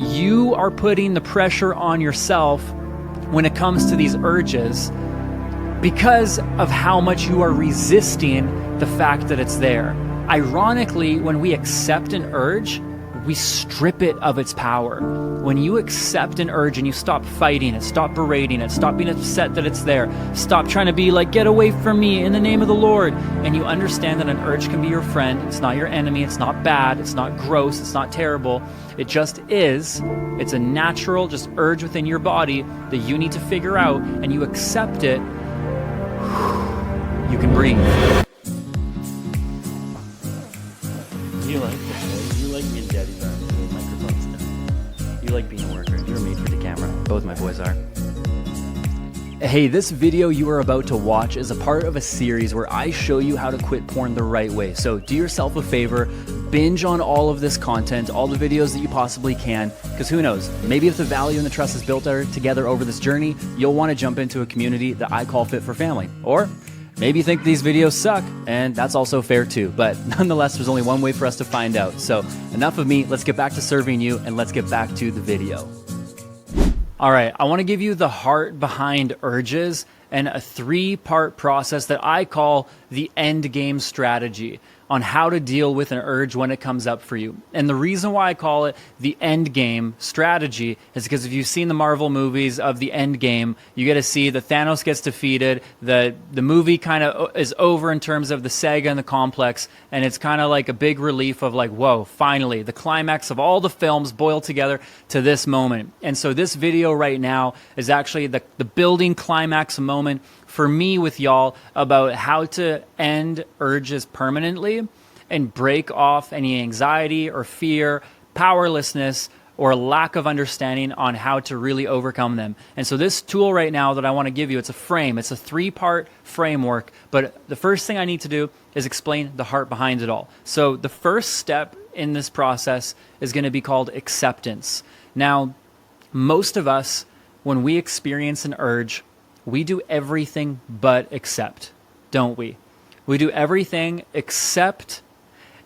You are putting the pressure on yourself when it comes to these urges because of how much you are resisting the fact that it's there. Ironically, when we accept an urge, we strip it of its power. When you accept an urge and you stop fighting it, stop berating it, stop being upset that it's there, stop trying to be like, get away from me in the name of the Lord, and you understand that an urge can be your friend, it's not your enemy, it's not bad, it's not gross, it's not terrible, it just is. It's a natural just urge within your body that you need to figure out, and you accept it, you can breathe. You like this, you like me and Daddy Brown doing microphone stuff. You like being a worker. You're made for the camera. Both my boys are. Hey, this video you are about to watch is a part of a series where I show you how to quit porn the right way. So do yourself a favor, binge on all of this content, all the videos that you possibly can, because who knows, maybe if the value and the trust is built together over this journey, you'll want to jump into a community that I call Fit for Family. Or maybe you think these videos suck, and that's also fair too. But nonetheless, there's only one way for us to find out. So enough of me, let's get back to serving you and let's get back to the video. All right, I want to give you the heart behind urges and a 3-part process that I call the end game strategy on how to deal with an urge when it comes up for you. And the reason why I call it the end game strategy is because if you've seen the Marvel movies of the end game, you get to see that Thanos gets defeated, the movie kind of is over in terms of the saga and the complex, and it's kind of like a big relief of like, whoa, finally, the climax of all the films boiled together to this moment. And so this video right now is actually the building climax moment for me with y'all about how to end urges permanently and break off any anxiety or fear, powerlessness, or lack of understanding on how to really overcome them. And so this tool right now that I want to give you, it's a frame, it's a 3-part framework, but the first thing I need to do is explain the heart behind it all. So the first step in this process is going to be called acceptance. Now, most of us, when we experience an urge, we do everything but accept, don't we? We do everything except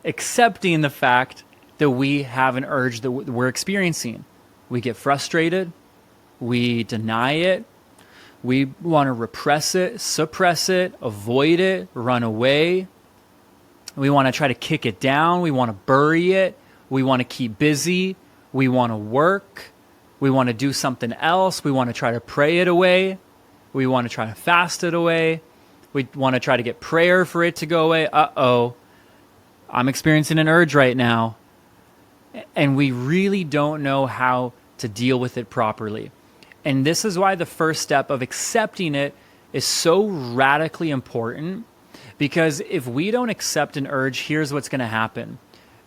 accepting the fact that we have an urge that we're experiencing. We get frustrated, we deny it, we want to repress it, suppress it, avoid it, run away. We want to try to kick it down, we want to bury it, we want to keep busy, we want to work, we want to do something else, we want to try to pray it away. We want to try to fast it away. We want to try to get prayer for it to go away. Uh-oh, I'm experiencing an urge right now. And we really don't know how to deal with it properly. And this is why the first step of accepting it is so radically important. Because if we don't accept an urge, here's what's going to happen.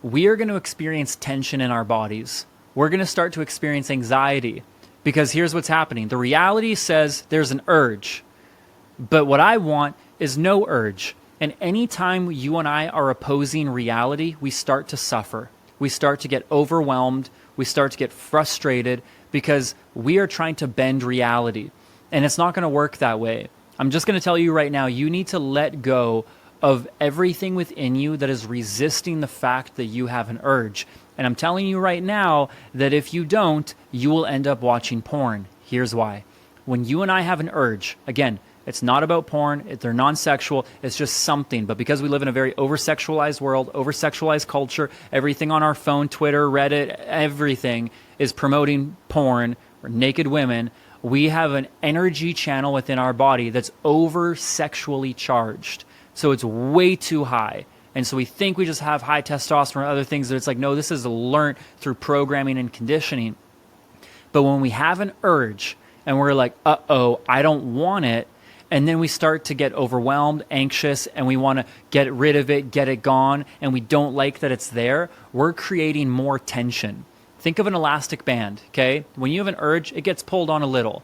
We are going to experience tension in our bodies. We're going to start to experience anxiety. Because here's what's happening. The reality says there's an urge, but what I want is no urge. And anytime you and I are opposing reality, we start to suffer. We start to get overwhelmed. We start to get frustrated because we are trying to bend reality. And it's not going to work that way. I'm just going to tell you right now, you need to let go of everything within you that is resisting the fact that you have an urge. And I'm telling you right now that if you don't, you will end up watching porn. Here's why. When you and I have an urge, again, it's not about porn, they're non-sexual, it's just something. But because we live in a very over-sexualized world, over-sexualized culture, everything on our phone, Twitter, Reddit, everything is promoting porn or naked women, we have an energy channel within our body that's over-sexually charged. So it's way too high. And so we think we just have high testosterone or other things that it's like, no, this is learned through programming and conditioning. But when we have an urge and we're like, uh-oh, I don't want it, and then we start to get overwhelmed, anxious, and we want to get rid of it, get it gone, and we don't like that it's there, we're creating more tension. Think of an elastic band, okay? When you have an urge, it gets pulled on a little.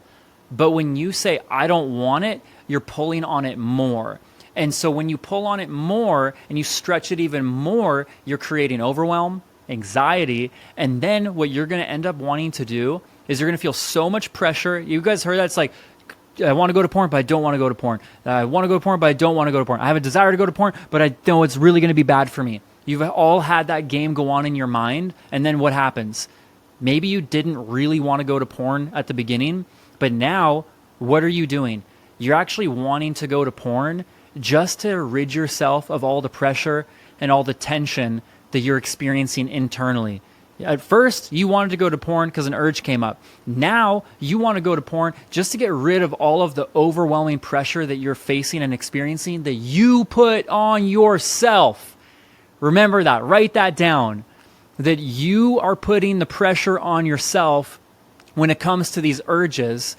But when you say, I don't want it, you're pulling on it more. And so when you pull on it more and you stretch it even more, you're creating overwhelm, anxiety, and then what you're going to end up wanting to do is you're going to feel so much pressure. You guys heard that? It's like, I want to go to porn, but I don't want to go to porn. I want to go to porn, but I don't want to go to porn. I have a desire to go to porn, but I know it's really going to be bad for me. You've all had that game go on in your mind, and then what happens? Maybe you didn't really want to go to porn at the beginning, but now what are you doing? You're actually wanting to go to porn just to rid yourself of all the pressure and all the tension that you're experiencing internally. At first, you wanted to go to porn because an urge came up. Now, you want to go to porn just to get rid of all of the overwhelming pressure that you're facing and experiencing that you put on yourself. Remember that. Write that down. That you are putting the pressure on yourself when it comes to these urges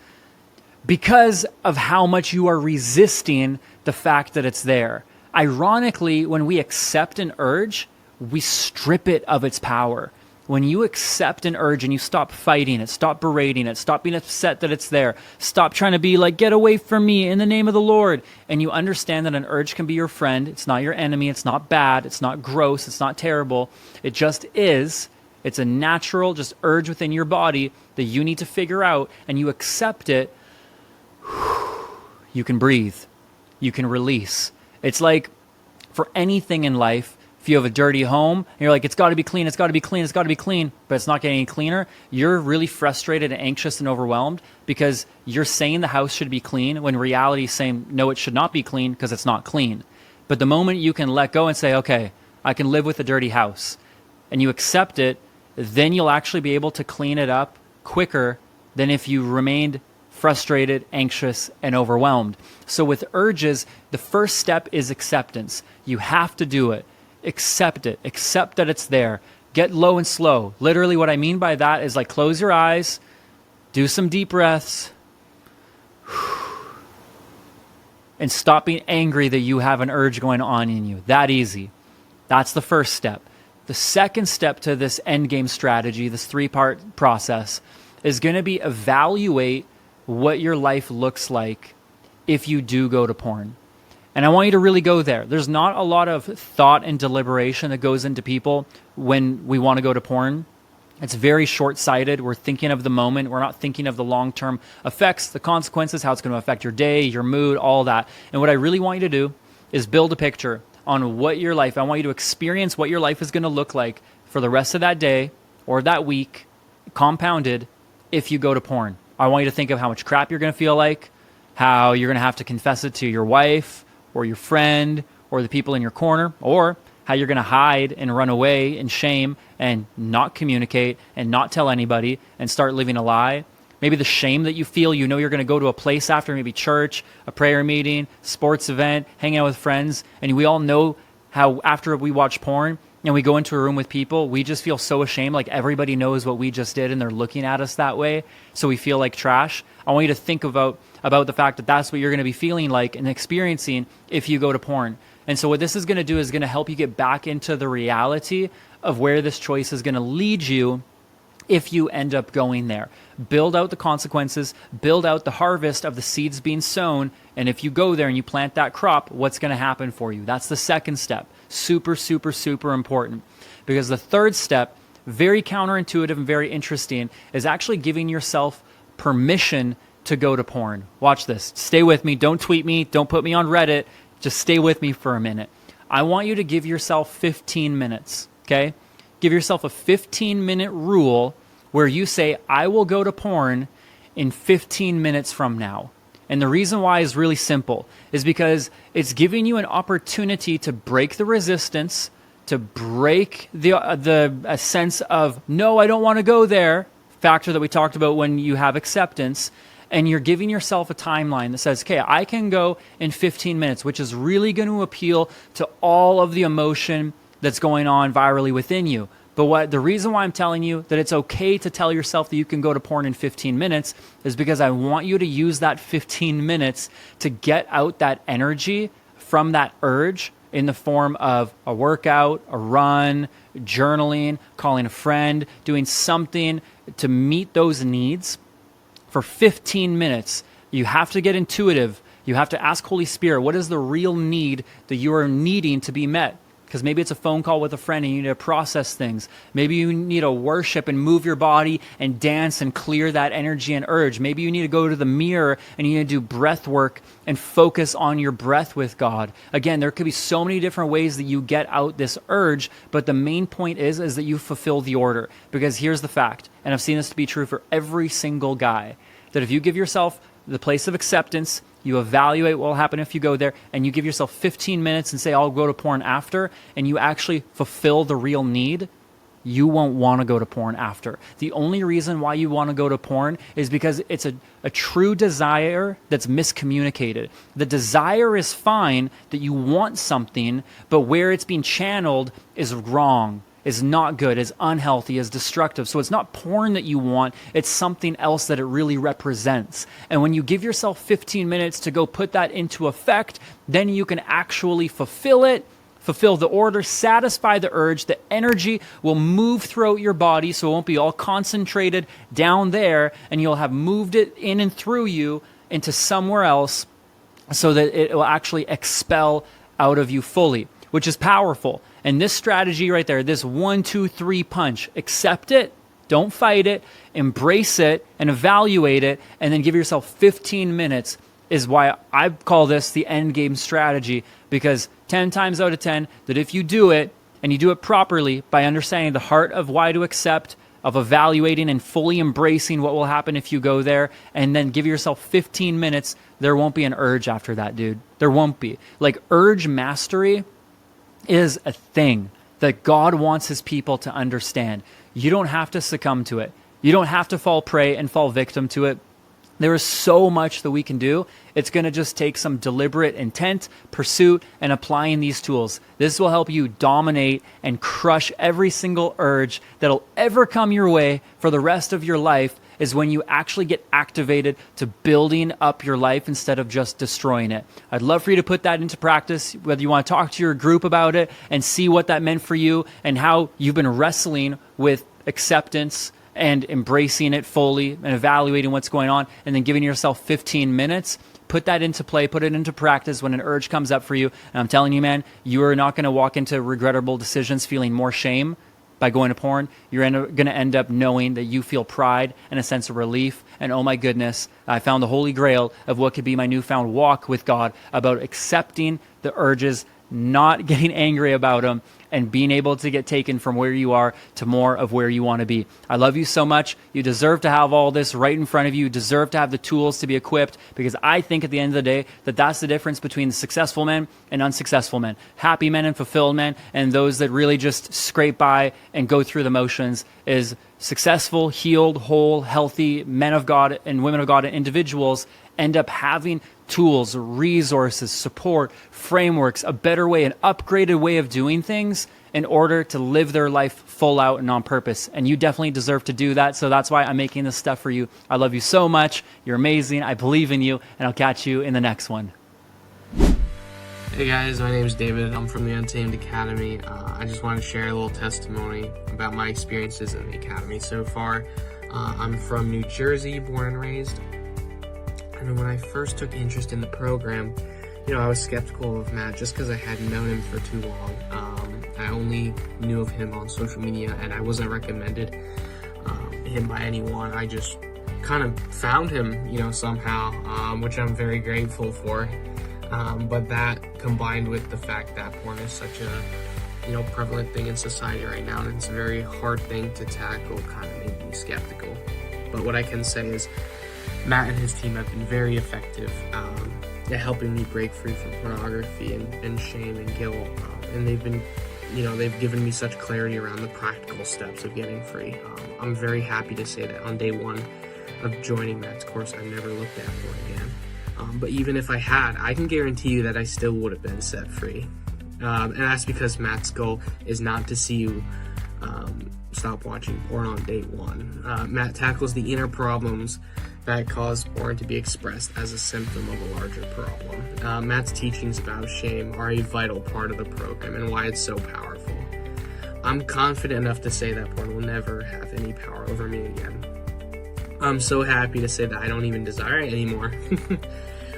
because of how much you are resisting the fact that it's there. Ironically, when we accept an urge, we strip it of its power. When you accept an urge and you stop fighting it, stop berating it, stop being upset that it's there, stop trying to be like, get away from me in the name of the Lord, and you understand that an urge can be your friend, it's not your enemy, it's not bad, it's not gross, it's not terrible, it just is. It's a natural just urge within your body that you need to figure out, and you accept it, you can breathe, you can release. It's like for anything in life, if you have a dirty home and you're like, it's got to be clean, it's got to be clean, it's got to be clean, but it's not getting any cleaner, you're really frustrated and anxious and overwhelmed because you're saying the house should be clean when reality is saying, no, it should not be clean because it's not clean. But the moment you can let go and say, okay, I can live with a dirty house, and you accept it, then you'll actually be able to clean it up quicker than if you remained frustrated, anxious, and overwhelmed. So with urges, the first step is acceptance. You have to do it. Accept it. Accept that it's there. Get low and slow. Literally what I mean by that is like close your eyes, do some deep breaths, and stop being angry that you have an urge going on in you. That easy. That's the first step. The second step to this end game strategy, this 3-part process, is going to be evaluate what your life looks like if you do go to porn. And I want you to really go there. There's not a lot of thought and deliberation that goes into people when we want to go to porn. It's very short-sighted. We're thinking of the moment. We're not thinking of the long-term effects, the consequences, how it's going to affect your day, your mood, all that. And what I really want you to do is build a picture on what your life, I want you to experience what your life is going to look like for the rest of that day or that week, compounded, if you go to porn. I want you to think of how much crap you're going to feel like, how you're going to have to confess it to your wife, or your friend, or the people in your corner, or how you're going to hide and run away in shame and not communicate and not tell anybody and start living a lie. Maybe the shame that you feel, you know you're going to go to a place after, maybe church, a prayer meeting, sports event, hanging out with friends, and we all know how after we watch porn and we go into a room with people, we just feel so ashamed, like everybody knows what we just did and they're looking at us that way, so we feel like trash. I want you to think about the fact that that's what you're going to be feeling like and experiencing if you go to porn. And so what this is going to do is going to help you get back into the reality of where this choice is going to lead you if you end up going there. Build out the consequences, build out the harvest of the seeds being sown, and if you go there and you plant that crop, what's going to happen for you? That's the second step. Super, super, super important. Because the third step, very counterintuitive and very interesting, is actually giving yourself permission to go to porn. Watch this. Stay with me. Don't tweet me. Don't put me on Reddit. Just stay with me for a minute. I want you to give yourself 15 minutes, okay? Give yourself a 15-minute rule where you say, I will go to porn in 15 minutes from now. And the reason why is really simple, is because it's giving you an opportunity to break the resistance, to break the sense of, no, I don't want to go there, factor that we talked about when you have acceptance. And you're giving yourself a timeline that says, okay, I can go in 15 minutes, which is really going to appeal to all of the emotion that's going on virally within you. But the reason why I'm telling you that it's okay to tell yourself that you can go to porn in 15 minutes is because I want you to use that 15 minutes to get out that energy from that urge in the form of a workout, a run, journaling, calling a friend, doing something to meet those needs. For 15 minutes, you have to get intuitive. You have to ask Holy Spirit, what is the real need that you are needing to be met? because maybe it's a phone call with a friend and you need to process things. Maybe you need to worship and move your body and dance and clear that energy and urge. Maybe you need to go to the mirror and you need to do breath work and focus on your breath with God. Again, there could be so many different ways that you get out this urge, but the main point is that you fulfill the order. Because here's the fact, and I've seen this to be true for every single guy, that if you give yourself the place of acceptance, you evaluate what will happen if you go there, and you give yourself 15 minutes and say, I'll go to porn after, and you actually fulfill the real need, you won't want to go to porn after. The only reason why you want to go to porn is because it's a true desire that's miscommunicated. The desire is fine, that you want something, but where it's being channeled is wrong, is not good, is unhealthy, is destructive. So it's not porn that you want, it's something else that it really represents. And when you give yourself 15 minutes to go put that into effect, then you can actually fulfill it, fulfill the order, satisfy the urge. The energy will move throughout your body, so it won't be all concentrated down there, and you'll have moved it in and through you into somewhere else so that it will actually expel out of you fully, which is powerful. And this strategy right there, this 1, 2, 3 punch, accept it, don't fight it, embrace it, and evaluate it, and then give yourself 15 minutes is why I call this the end game strategy, because 10 times out of 10, that if you do it, and you do it properly by understanding the heart of why to accept, of evaluating and fully embracing what will happen if you go there, and then give yourself 15 minutes, there won't be an urge after that, dude. There won't be. Like, urge mastery is a thing that God wants his people to understand. You don't have to succumb to it. You don't have to fall prey and fall victim to it. There is so much that we can do. It's going to just take some deliberate intent, pursuit, and applying these tools. This will help you dominate and crush every single urge that'll ever come your way for the rest of your life, is when you actually get activated to building up your life instead of just destroying it. I'd love for you to put that into practice, whether you want to talk to your group about it and see what that meant for you and how you've been wrestling with acceptance and embracing it fully and evaluating what's going on, and then giving yourself 15 minutes. Put that into play, put it into practice when an urge comes up for you. And I'm telling you, man, you are not going to walk into regrettable decisions feeling more shame by going to porn. You're going to end up knowing that you feel pride and a sense of relief. And oh my goodness, I found the holy grail of what could be my newfound walk with God, about accepting the urges, not getting angry about them, and being able to get taken from where you are to more of where you want to be. I love you so much. You deserve to have all this right in front of you. You deserve to have the tools to be equipped, because I think at the end of the day that that's the difference between successful men and unsuccessful men. Happy men and fulfilled men, and those that really just scrape by and go through the motions, is successful, healed, whole, healthy men of God and women of God and individuals end up having tools, resources, support, frameworks, a better way, an upgraded way of doing things in order to live their life full out and on purpose. And you definitely deserve to do that. So that's why I'm making this stuff for you. I love you so much. You're amazing. I believe in you, and I'll catch you in the next one. Hey guys, my name is David. I'm from the Untamed Academy. I just want to share a little testimony about my experiences in the Academy so far. I'm from New Jersey, born and raised. And when I first took interest in the program, I was skeptical of Matt just because I hadn't known him for too long. I only knew of him on social media, and I wasn't recommended him by anyone. I just kind of found him, somehow, which I'm very grateful for. But that, combined with the fact that porn is such a prevalent thing in society right now, and it's a very hard thing to tackle, kind of made me skeptical. But what I can say is Matt and his team have been very effective at helping me break free from pornography and shame and guilt. And they've been, they've given me such clarity around the practical steps of getting free. I'm very happy to say that on day one of joining Matt's course, I've never looked at porn again. But even if I had, I can guarantee you that I still would have been set free. And that's because Matt's goal is not to see you stop watching porn on day one. Matt tackles the inner problems that cause porn to be expressed as a symptom of a larger problem. Matt's teachings about shame are a vital part of the program and why it's so powerful. I'm confident enough to say that porn will never have any power over me again. I'm so happy to say that I don't even desire it anymore.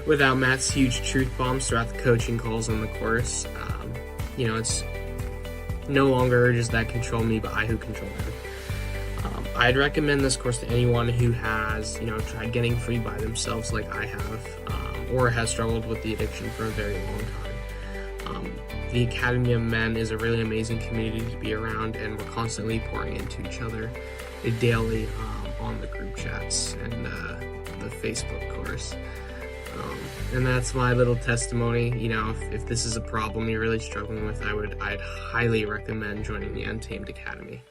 Without Matt's huge truth bombs throughout the coaching calls on the course, it's no longer urges that control me, but I who control them. I'd recommend this course to anyone who has, tried getting free by themselves like I have, or has struggled with the addiction for a very long time. The Academy of Men is a really amazing community to be around, and we're constantly pouring into each other daily on the group chats and the Facebook course. And that's my little testimony. If this is a problem you're really struggling with, I'd highly recommend joining the Untamed Academy.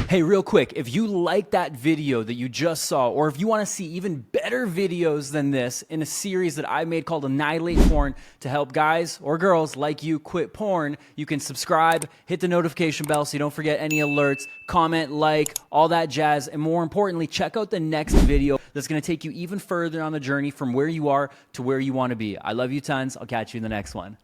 Hey, real quick, if you like that video that you just saw, or if you want to see even better videos than this in a series that I made called Annihilate Porn to help guys or girls like you quit porn, you can subscribe, hit the notification bell so you don't forget any alerts, comment, like, all that jazz, and more importantly, check out the next video that's going to take you even further on the journey from where you are to where you want to be. I love you tons. I'll catch you in the next one.